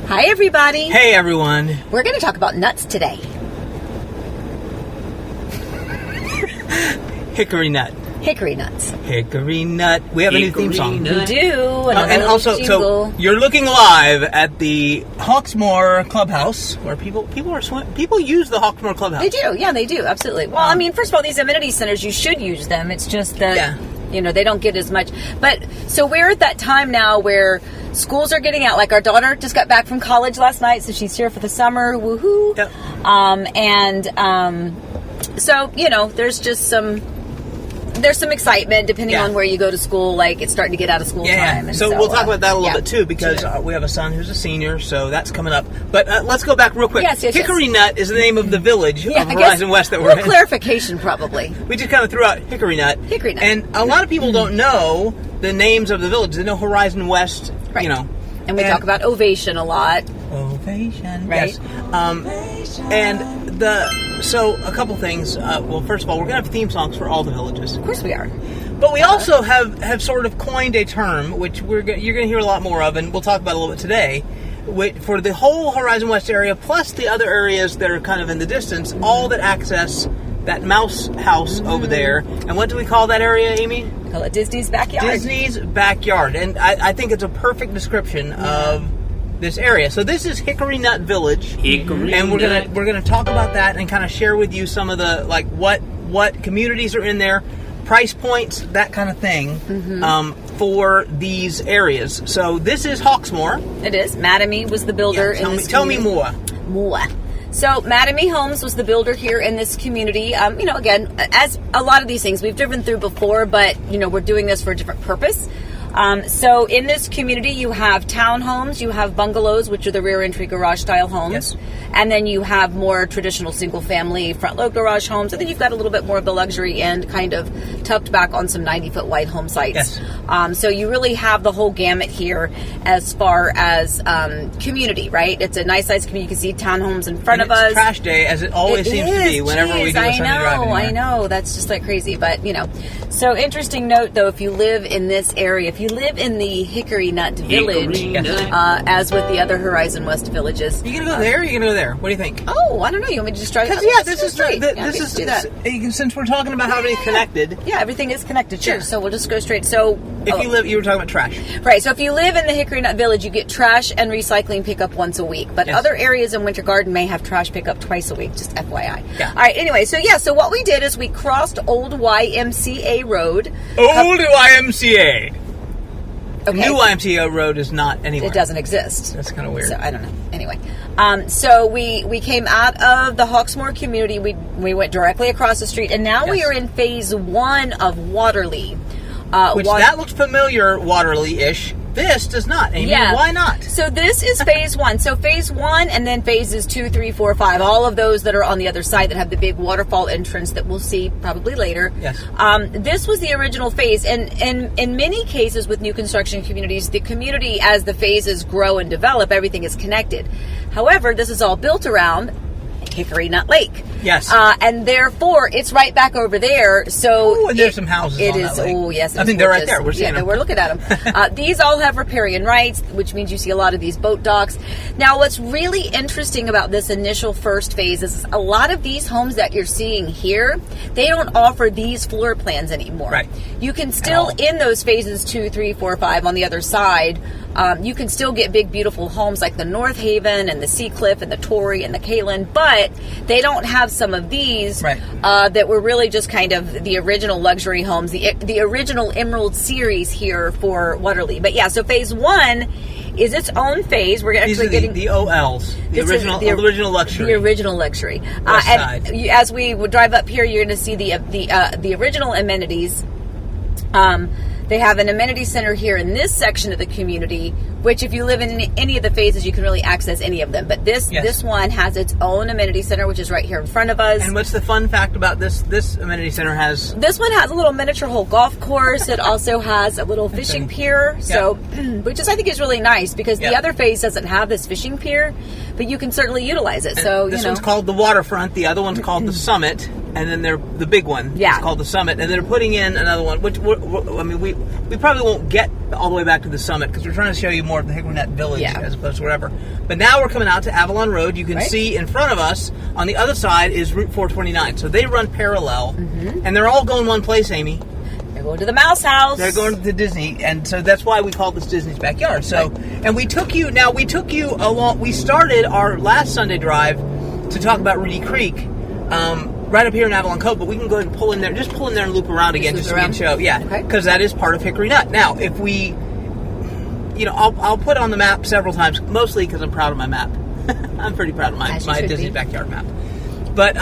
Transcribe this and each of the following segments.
Hi, everybody. Hey, everyone. We're going to talk about nuts today. Hickory nut. Hickory nuts. Hickory nut. We have a new theme song. We do. And also, so you're looking live at the Hawksmoor Clubhouse, where people use the Hawksmoor Clubhouse. They do. Yeah, they do. Absolutely. Well, I mean, first of all, these amenity centers, you should use them. It's just that, they don't get as much. But so we're at that time now where schools are getting out. Like our daughter just got back from college last night, so she's here for the summer. Woohoo! Yep. So there's just some excitement depending on where you go to school. Like it's starting to get out of school time. And so we'll talk about that a little bit too, because we have a son who's a senior, so that's coming up. But let's go back real quick. Yes. Hickory Nut is the name of the village of Horizon West that we're in. Clarification, probably. We just kind of threw out Hickory Nut. Hickory Nut. And a lot of people don't know the names of the villages. They know Horizon West, right. And we talk about Ovation a lot. Ovation, right? Yes. So a couple things. Well, first of all, we're going to have theme songs for all the villages. Of course we are. But we also have sort of coined a term, which you're going to hear a lot more of, and we'll talk about a little bit today, for the whole Horizon West area, plus the other areas that are kind of in the distance, all that access that mouse house over there. And what do we call that area, Amy? We call it Disney's backyard. Disney's backyard. And I think it's a perfect description of this area. So this is HickoryNut Village. And we're gonna talk about that and kind of share with you some of the what communities are in there, price points, that kind of thing, for these areas. So this is Hawksmoor. It is. Madame was the builder in this Tell me more. So Madame Homes was the builder here in this community. Again, as a lot of these things we've driven through before, but we're doing this for a different purpose. So in this community, you have townhomes, you have bungalows, which are the rear entry garage style homes. Yes. And then you have more traditional single family front load garage homes. And then you've got a little bit more of the luxury end kind of tucked back on some 90-foot wide home sites. Yes. So you really have the whole gamut here as far as community, right? It's a nice sized community. You can see townhomes in front of us. It's trash day, as it always seems to be whenever we do a Sunday drive anywhere. I know. That's just like crazy. But, So interesting note, though, if you live in this area, if you live in the HickoryNut Village, as with the other Horizon West villages. You gonna go there or you gonna go there? What do you think? Oh, I don't know. You want me to just drive? This is do that. Since we're talking about how everything's connected. Yeah, everything is connected. Sure. So we'll just go straight. So if you were talking about trash. Right. So if you live in the HickoryNut Village, you get trash and recycling pickup once a week. But other areas in Winter Garden may have trash pickup twice a week. Just FYI. Yeah. All right. Anyway, so what we did is we crossed Old YMCA Road. Old YMCA. Okay. New YMCA Road is not anywhere. It doesn't exist. That's kind of weird. So I don't know. Anyway, so we came out of the Hawksmoor community. We went directly across the street, and now we are in phase 1 of Waterleigh. That looks familiar, Waterleigh-ish. This does not, Amy. Yeah. Why not? So this is phase 1. So phase 1 and then phases 2, 3, 4, 5. All of those that are on the other side that have the big waterfall entrance that we'll see probably later. Yes. This was the original phase. And in many cases with new construction communities, the community, as the phases grow and develop, everything is connected. However, this is all built around HickoryNut Lake. Yes. And therefore, it's right back over there. So and there's some houses on that lake. Oh, yes. I think they're right there. We're seeing them. We're looking at them. These all have riparian rights, which means you see a lot of these boat docks. Now, what's really interesting about this initial first phase is a lot of these homes that you're seeing here, they don't offer these floor plans anymore. Right. You can still, in those phases 2, 3, 4, 5 on the other side, you can still get big, beautiful homes like the North Haven and the Seacliff and the Torrey and the Kalen, but they don't have some of these that were really just kind of the original luxury homes, the original Emerald series here for Waterleigh. But so phase 1 is its own phase. We're actually getting the OLs, the original luxury. The original luxury. And as we would drive up here, you're going to see the original amenities. They have an amenity center here in this section of the community, which if you live in any of the phases, you can really access any of them. But this one has its own amenity center, which is right here in front of us. And what's the fun fact about this amenity center has? This one has a little miniature hole golf course. It also has a little fishing pier, which I think is really nice because the other phase doesn't have this fishing pier, but you can certainly utilize it. And so this one's called the Waterfront. The other one's called the Summit. and then they're the big one. Yeah. It's called the Summit, and they're putting in another one. Which I mean, we probably won't get all the way back to the Summit because we're trying to show you more of the HickoryNut Village as opposed to whatever. But now we're coming out to Avalon Road. You can see in front of us on the other side is Route 429. So they run parallel, and they're all going one place, Amy. They're going to the Mouse House. They're going to Disney, and so that's why we call this Disney's Backyard. So, and we took you along. We started our last Sunday drive to talk about Reedy Creek, right up here in Avalon Cove. But we can go ahead and pull in there and loop around again, just so we can show. Yeah, because that is part of HickoryNut. Now, if we, I'll put on the map several times, mostly because I'm proud of my map. I'm pretty proud of my Disney's Backyard map. But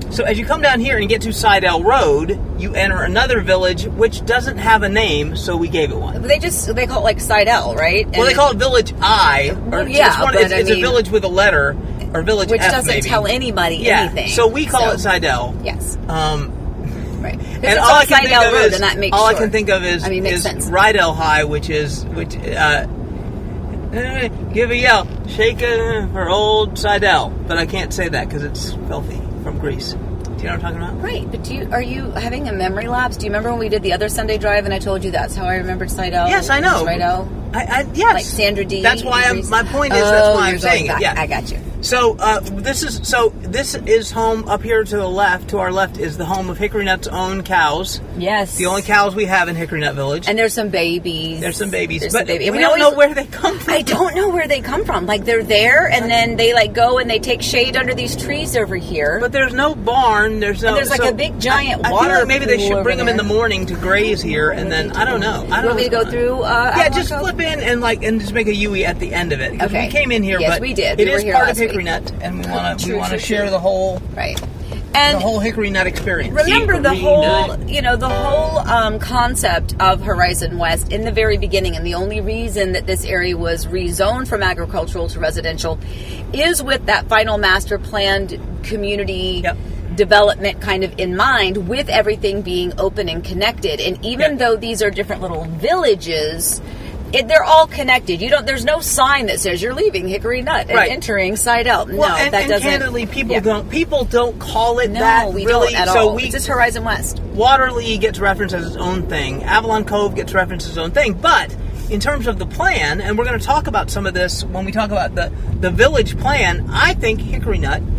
so as you come down here and you get to Sidell Road, you enter another village which doesn't have a name, so we gave it one. They call it like Sidell, right? Well, they call it Village I. It's a village with a letter, or Village which F, doesn't tell anybody anything. So we call it Sidell. Yes. Right. And all I can think of Road, is and that makes I can think of is Rydell High, which give a yell, shake for old Sidell, but I can't say that because it's filthy from Greece. Do you know what I'm talking about? Right, but are you having a memory lapse? Do you remember when we did the other Sunday drive and I told you that's how I remembered Sidell? Yes, I know. Rydell? Yes. Like Sandra D. That's why my point is that's why I'm saying it. Yeah, I got you. So this is home up here to the left. To our left is the home of HickoryNut's own cows. Yes, the only cows we have in HickoryNut Village. And there's some babies. But we don't know where they come from. I don't know where they come from. Like they're there, and then they go and they take shade under these trees over here. But there's no barn. There's a big giant water. I feel like maybe they should bring them in the there. morning to graze here, and then I don't know. I don't want me to go through? Just flip in and just make a U-E at the end of it. Okay. We came in here, but we did. It is part of HickoryNut, and we want to share the whole and the whole HickoryNut experience. Remember the whole concept of Horizon West in the very beginning, and the only reason that this area was rezoned from agricultural to residential is with that final master planned community development kind of in mind, with everything being open and connected. And even though these are different little villages, they're all connected. There's no sign that says you're leaving HickoryNut and entering Sidell. No, that doesn't. And candidly, people don't call it that. No, we really. don't at all. It's just Horizon West. Waterleigh gets referenced as its own thing. Avalon Cove gets referenced as its own thing. But in terms of the plan, and we're going to talk about some of this when we talk about the village plan, I think HickoryNut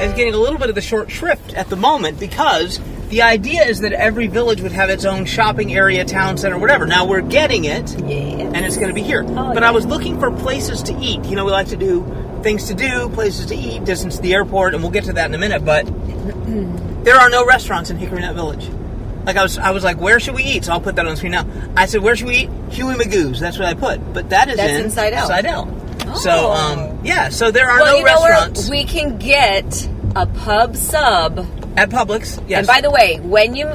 is getting a little bit of the short shrift at the moment, because the idea is that every village would have its own shopping area, town center, whatever. Now we're getting it, and it's going to be here. But I was looking for places to eat. We like to do things to do, places to eat, distance to the airport, and we'll get to that in a minute. But there are no restaurants in HickoryNut Village. Like I was like, where should we eat? So I'll put that on the screen now. I said, where should we eat? Huey Magoo's. That's what I put. But that's in Sidell. Oh. So so there are no restaurants. We can get a pub sub at Publix. Yes. And by the way, when you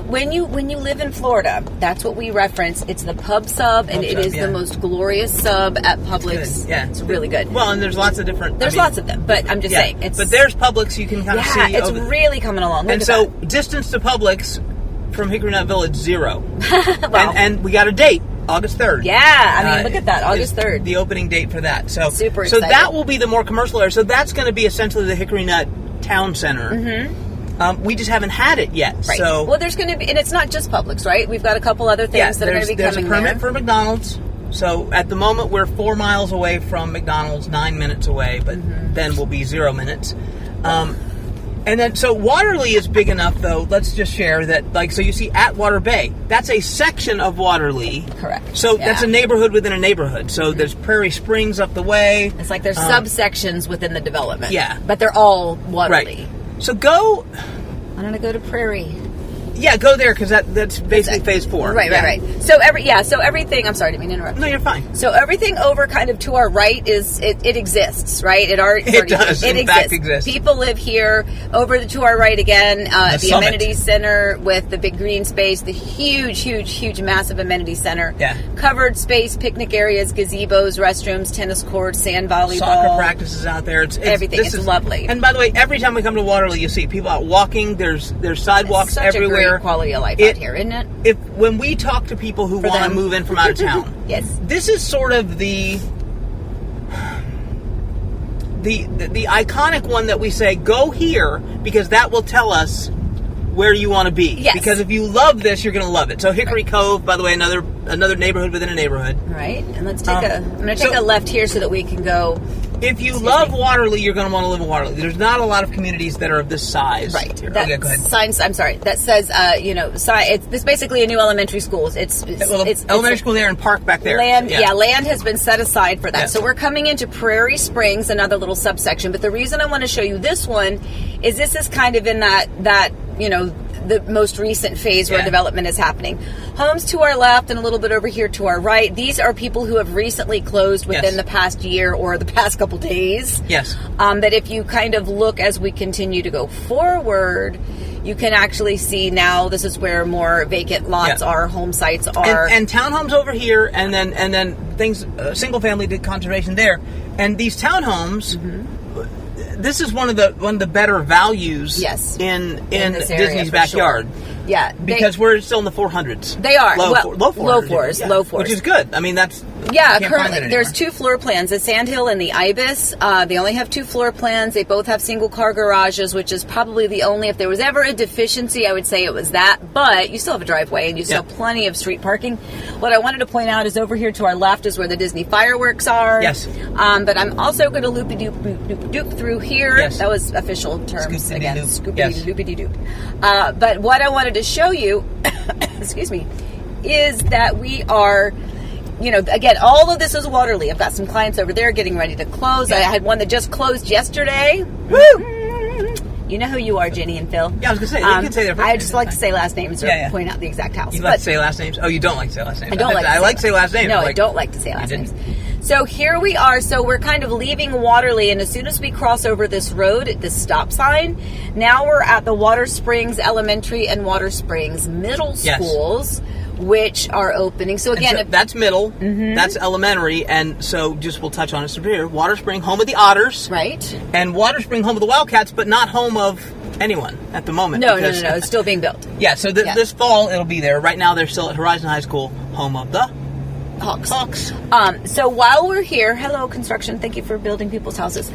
live in Florida, that's what we reference. It's the pub sub, and it is the most glorious sub at Publix. Yeah, it's really good. Well, and there's lots of different. There's lots of them, but I'm just saying. But there's Publix. You can kind of see. Yeah, it's really coming along. And so distance to Publix from HickoryNut Village 0. Wow. And we got a date. August 3rd. Yeah, I mean, look at that, August 3rd. The opening date for that. So super excited. So that will be the more commercial area. So that's going to be essentially the HickoryNut Town Center. Mm-hmm. We just haven't had it yet. Right. So well, there's going to be, and it's not just Publix, right? We've got a couple other things that are going to be coming there. There's a permit for McDonald's. So at the moment, we're 4 miles away from McDonald's, 9 minutes away, but then we'll be 0 minutes. And then, so Waterleigh is big enough, though, let's just share that, so you see Atwater Bay, that's a section of Waterleigh. Correct. So that's a neighborhood within a neighborhood. So there's Prairie Springs up the way. It's like there's subsections within the development. Yeah. But they're all Waterleigh. Right. So I'm going to go to Prairie. Yeah, go there, because that's basically phase 4. Right. So everything. I'm sorry, I didn't mean to interrupt. No, you're fine. So everything over kind of to our right is it exists, right? It does. In fact, exists. People live here. Over to our right again, the amenity center with the big green space, the huge, massive amenity center. Yeah. Covered space, picnic areas, gazebos, restrooms, tennis courts, sand volleyball. Soccer practices out there. It's everything. It's lovely. And by the way, every time we come to Waterleigh, you see people out walking. There's sidewalks everywhere. Great quality of life out here, isn't it? When we talk to people who want to move in from out of town, yes, this is sort of the the iconic one that we say, go here, because that will tell us where you want to be. Yes. Because if you love this, you're going to love it. So Hickory Cove, by the way, another neighborhood within a neighborhood. Right. And let's take I'm going to take a left here so that we can go. If you love Waterleigh, you're going to want to live in Waterleigh. There's not a lot of communities that are of this size. Right. Okay, go ahead. Signs. I'm sorry. That says, it's basically a new elementary school. It's elementary school there and park back there. Land. Yeah, land has been set aside for that. Yes. So we're coming into Prairie Springs, another little subsection. But the reason I want to show you this one is this is kind of in that the most recent phase where development is happening. Homes to our left and a little bit over here to our right. These are people who have recently closed within the past year or the past couple days. Yes. That if you kind of look as we continue to go forward, you can actually see now this is where more vacant lots are, home sites are. And townhomes over here, and then things, single family did conservation there. And these townhomes, this is one of the better values in Disney's backyard. Sure. Yeah, because we're still in the 400s. They are low 400s, low fours, which is good. I mean, that's currently there's 2 floor plans: the Sandhill and the Ibis. They only have 2 floor plans. They both have single car garages, which is probably the only. If there was ever a deficiency, I would say it was that. But you still have a driveway and you still have plenty of street parking. What I wanted to point out is over here to our left is where the Disney fireworks are. Yes. But I'm also going to loopy-doop through here. Yes. That was official terms again. Scoopy-loopy-doop. But what I wanted to show you, excuse me, is that we are, again, all of this is Waterleigh. I've got some clients over there getting ready to close. I had one that just closed yesterday. Woo! You know who you are, Jenny and Phil. Yeah, I was going to say, you can say their first I just like to say last names or point out the exact house. You like to say last names? Oh, you don't like to say last names? I don't like to say last names. No, I don't like to say last names. So here we are. So we're kind of leaving Waterleigh, and as soon as we cross over this road, this stop sign, now we're at the Water Springs Elementary and Water Springs Middle Schools, which are opening. So again, that's middle, that's elementary, and so just we'll touch on it here. Water Spring, home of the Otters, right? And Water Spring, home of the Wildcats, but not home of anyone at the moment. No, it's still being built. Yeah, so this fall it'll be there. Right now they're still at Horizon High School, home of the Hawks. So while we're here, hello construction, thank you for building people's houses.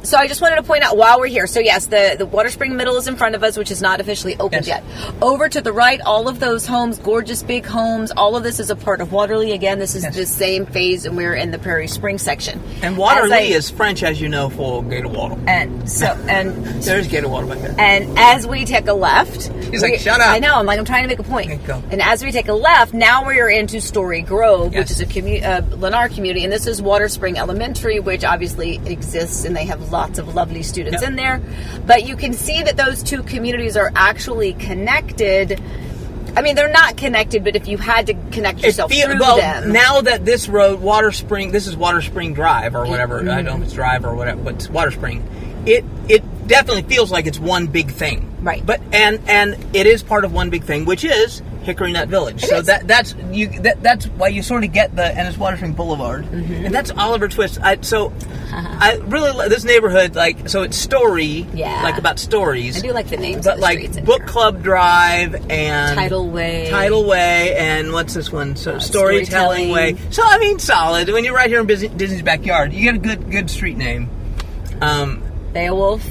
So I just wanted to point out while we're here, so yes, the Water Spring Middle is in front of us, which is not officially opened yet. Over to the right, all of those homes, gorgeous big homes, all of this is a part of Waterleigh. Again, this is the same phase, and we're in the Prairie Springs section. And Waterleigh is French, as you know, for Gator Water. And there's Gator Water back there. And as we take a left, he's like, shut up. I know, I'm trying to make a point. Okay, go. And as we take a left, now we're into Storey Grove, which is a Lennar community, and this is Water Spring Elementary, which obviously exists, and they have lots of lovely students in there. But you can see that those two communities are actually connected. I mean, they're not connected, but if you had to connect yourself through them. Now that this road, this is Water Spring Drive or whatever. I don't know if it's Drive or whatever, but it's Water Spring. It definitely feels like it's one big thing. Right. But and it is part of one big thing, which is HickoryNut Village. That's why you sort of get and it's Water Spring Boulevard, and that's Oliver Twist. I really like this neighborhood. So it's Storey, like about stories. I do like the names, but like Book Club Drive and Tidal Way, and what's this one? So Storytelling Way. So I mean, solid. When you're right here in Disney's backyard, you get a good street name. Beowulf.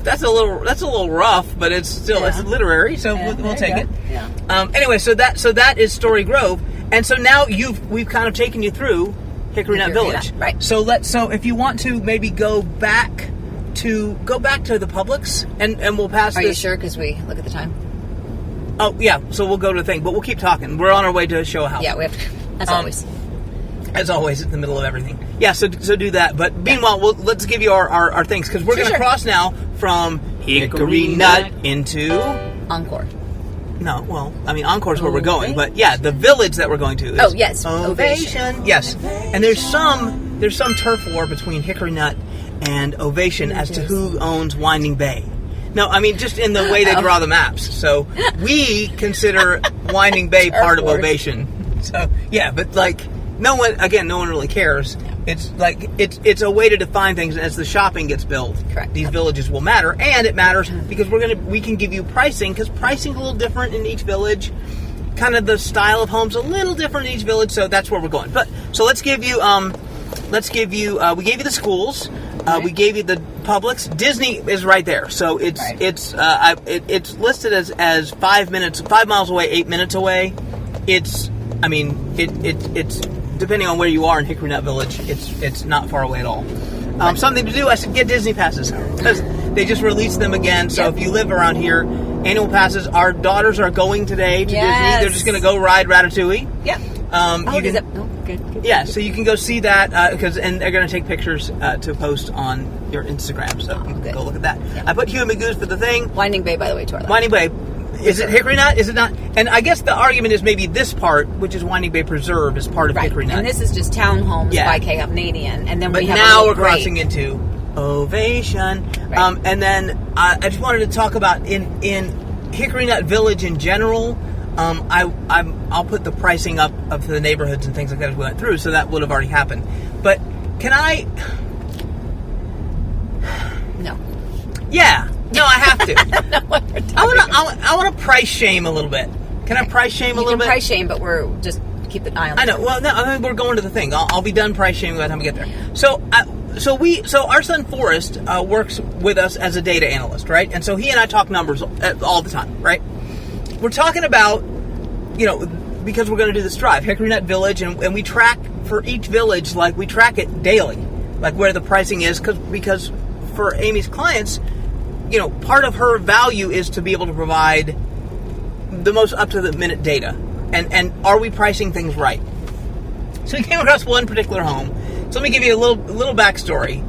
That's a little rough, but it's still it's literary, so we'll take it. Yeah. Anyway, so that is Storey Grove, and so now we've kind of taken you through HickoryNut Village, right? So if you want to maybe go back to the Publix, and we'll pass. Are you sure? Because we look at the time. Oh yeah, so we'll go to the thing, but we'll keep talking. We're on our way to show a house. Yeah, we have to. As always. As always, in the middle of everything. Yeah, so do that. But meanwhile, let's give you our things, because we're going to cross now from HickoryNut into Encore. No, well, I mean, Encore is where we're going, but yeah, the village that we're going to is Ovation. Yes, and there's some turf war between HickoryNut and Ovation as to who owns Winding Bay. No, I mean, just in the way they draw the maps. So we consider Winding Bay part of Ovation. So yeah, but no one really cares. It's it's a way to define things, and as the shopping gets built, these villages will matter, and it matters because we can give you pricing, because pricing's a little different in each village. Kind of the style of homes a little different in each village, so that's where we're going. But so let's give you we gave you the schools. We gave you the Publix. Disney is right there, so it's listed as 5 miles away, 8 minutes away. It's depending on where you are in HickoryNut Village, it's not far away at all. Something to do, I should get Disney passes because they just released them again. So if you live around here, annual passes. Our daughters are going today to Disney. They're just going to go ride Ratatouille. Yeah. Good. Yeah, so you can go see that and they're going to take pictures to post on your Instagram. So you can go look at that. Yeah. I put Hugh and Magoo's for the thing. Winding Bay, by the way, to our left. Winding Bay. Is it HickoryNut? Is it not? And I guess the argument is maybe this part, which is Winding Bay Preserve, is part of HickoryNut. And this is just townhomes by K. Canadian. And then but we have now we're crossing into Ovation. Right. And then I just wanted to talk about in HickoryNut Village in general. I'll put the pricing up of the neighborhoods and things like that as we went through, so that would have already happened. But can I? No. Yeah. No, I have to. I want to price shame a little bit. Can I price shame a little bit? You can price shame, but we're just keep an eye on it. I know. Well, no, I mean, we're going to the thing. I'll be done price shaming by the time we get there. So our son Forrest works with us as a data analyst, right? And so he and I talk numbers all the time, right? We're talking about, because we're going to do this drive, HickoryNut Village, and we track for each village, like we track it daily, like where the pricing is, because for Amy's clients, part of her value is to be able to provide the most up-to-the-minute data. And are we pricing things right? So we came across one particular home. So let me give you a little backstory.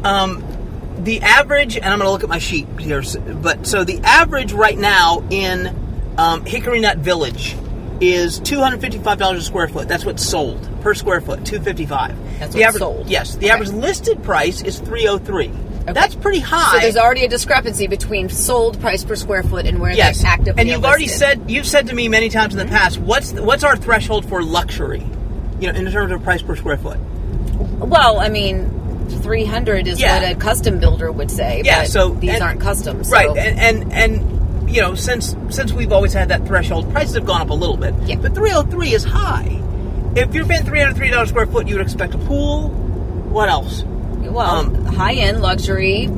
The average, and I'm going to look at my sheet here, but so the average right now in HickoryNut Village is $255 a square foot. That's what's sold per square foot, $255. That's what's sold. Yes, the average listed price is $303. Okay. That's pretty high. So there's already a discrepancy between sold price per square foot and where they're actively and you've said to me many times in the past, what's our threshold for luxury? In terms of price per square foot. Well, I mean, 300 is what a custom builder would say. Yeah. But so these aren't custom. So. Right. And since we've always had that threshold, prices have gone up a little bit. Yeah. But 303 is high. If you're paying $303 a square foot, you would expect a pool. What else? Well, high-end luxury,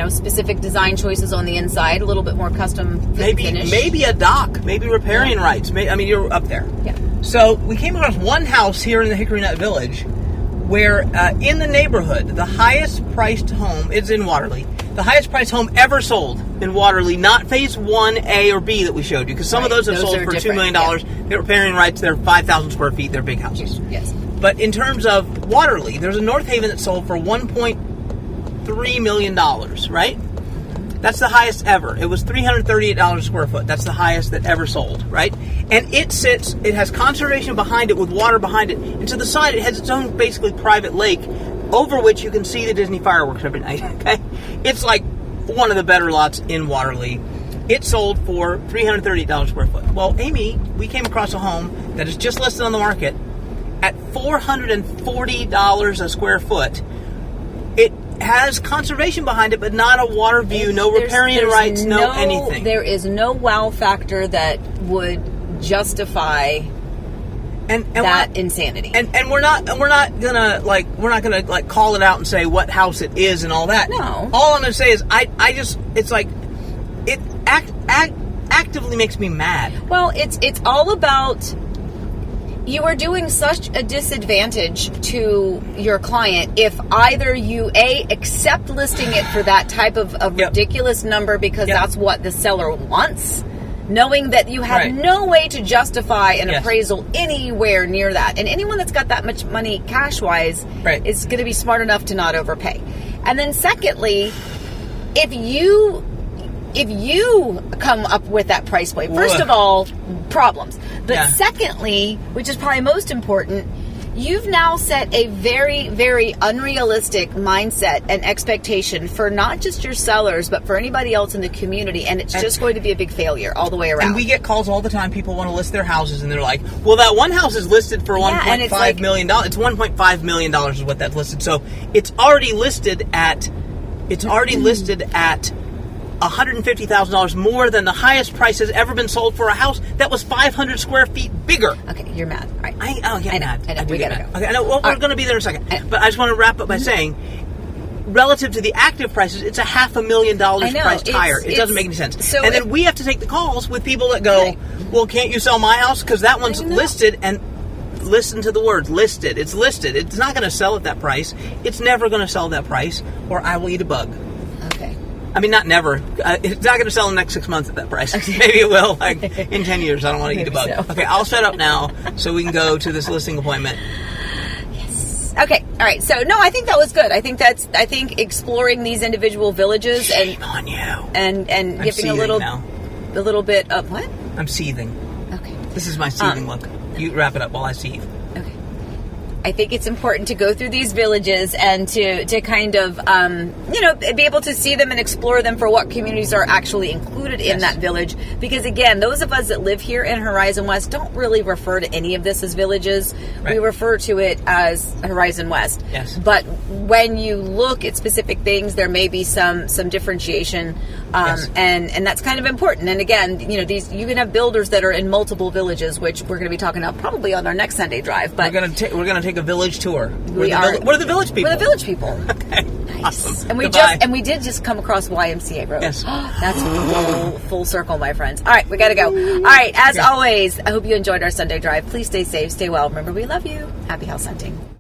specific design choices on the inside, a little bit more custom finish. Maybe a dock, maybe riparian rights. You're up there. Yeah. So we came across one house here in the HickoryNut Village where in the neighborhood, the highest priced home is in Waterleigh. The highest priced home ever sold in Waterleigh, not phase 1A or B that we showed you, because some of those have sold for $2 million. Yeah. They're riparian rights, they're 5,000 square feet, they're big houses. Yes. But in terms of Waterleigh, there's a North Haven that sold for $1.3 million, right? That's the highest ever. It was $338 a square foot. That's the highest that ever sold, right? And it has conservation behind it with water behind it. And to the side, it has its own basically private lake over which you can see the Disney fireworks every night, okay? It's like one of the better lots in Waterleigh. It sold for $338 a square foot. Well, Amy, we came across a home that is just listed on the market at $440 a square foot. It has conservation behind it, but not a water view, no riparian rights, no anything. There is no wow factor that would justify that insanity. And we're not gonna call it out and say what house it is and all that. No. All I'm gonna say is it's like it actively makes me mad. Well, it's all about. You are doing such a disadvantage to your client if either you accept listing it for that type of ridiculous number because that's what the seller wants, knowing that you have no way to justify an appraisal anywhere near that. And anyone that's got that much money cash-wise is going to be smart enough to not overpay. And then secondly, if you come up with that price point, first of all, problems. But secondly, which is probably most important, you've now set a very, very unrealistic mindset and expectation for not just your sellers, but for anybody else in the community. And it's just going to be a big failure all the way around. And we get calls all the time. People want to list their houses, and they're like, well, that one house is listed for $1.5 million. It's $1.5 million is what that's listed. So it's already listed at $150,000 more than the highest price has ever been sold for a house that was 500 square feet bigger. Okay, you're mad. All right. I get mad. I know. We gotta go. Okay, I know. Well, we're going to be there in a second. But I just want to wrap up by saying, relative to the active prices, it's a $500,000 priced higher. It doesn't make any sense. So and then we have to take the calls with people that go, well, can't you sell my house? Because that one's listed, and listen to the words, listed. It's listed. It's not going to sell at that price. It's never going to sell at that price, or I will eat a bug. Okay. I mean, not never. It's not going to sell in the next 6 months at that price. Okay. Maybe it will. Like in 10 years, I don't want to eat a bug. So. Okay, I'll shut up now so we can go to this listing appointment. Yes. Okay. All right. So no, I think that was good. I think exploring these individual villages Shame on you. and giving a little bit of what? I'm seething. Okay. This is my seething look. You wrap it up while I seethe. Okay. I think it's important to go through these villages and to kind of, be able to see them and explore them for what communities are actually included in that village. Because, again, those of us that live here in Horizon West don't really refer to any of this as villages. Right. We refer to it as Horizon West. Yes. But when you look at specific things, there may be some differentiation, and that's kind of important. And, again, you can have builders that are in multiple villages, which we're going to be talking about probably on our next Sunday drive. But we're going to take a village tour. We are. What are the village people? We're the village people. Okay. Nice. Awesome. And we did just come across YMCA Road. Yes. That's full circle, my friends. All right, we got to go. All right, as always, I hope you enjoyed our Sunday drive. Please stay safe, stay well. Remember, we love you. Happy house hunting.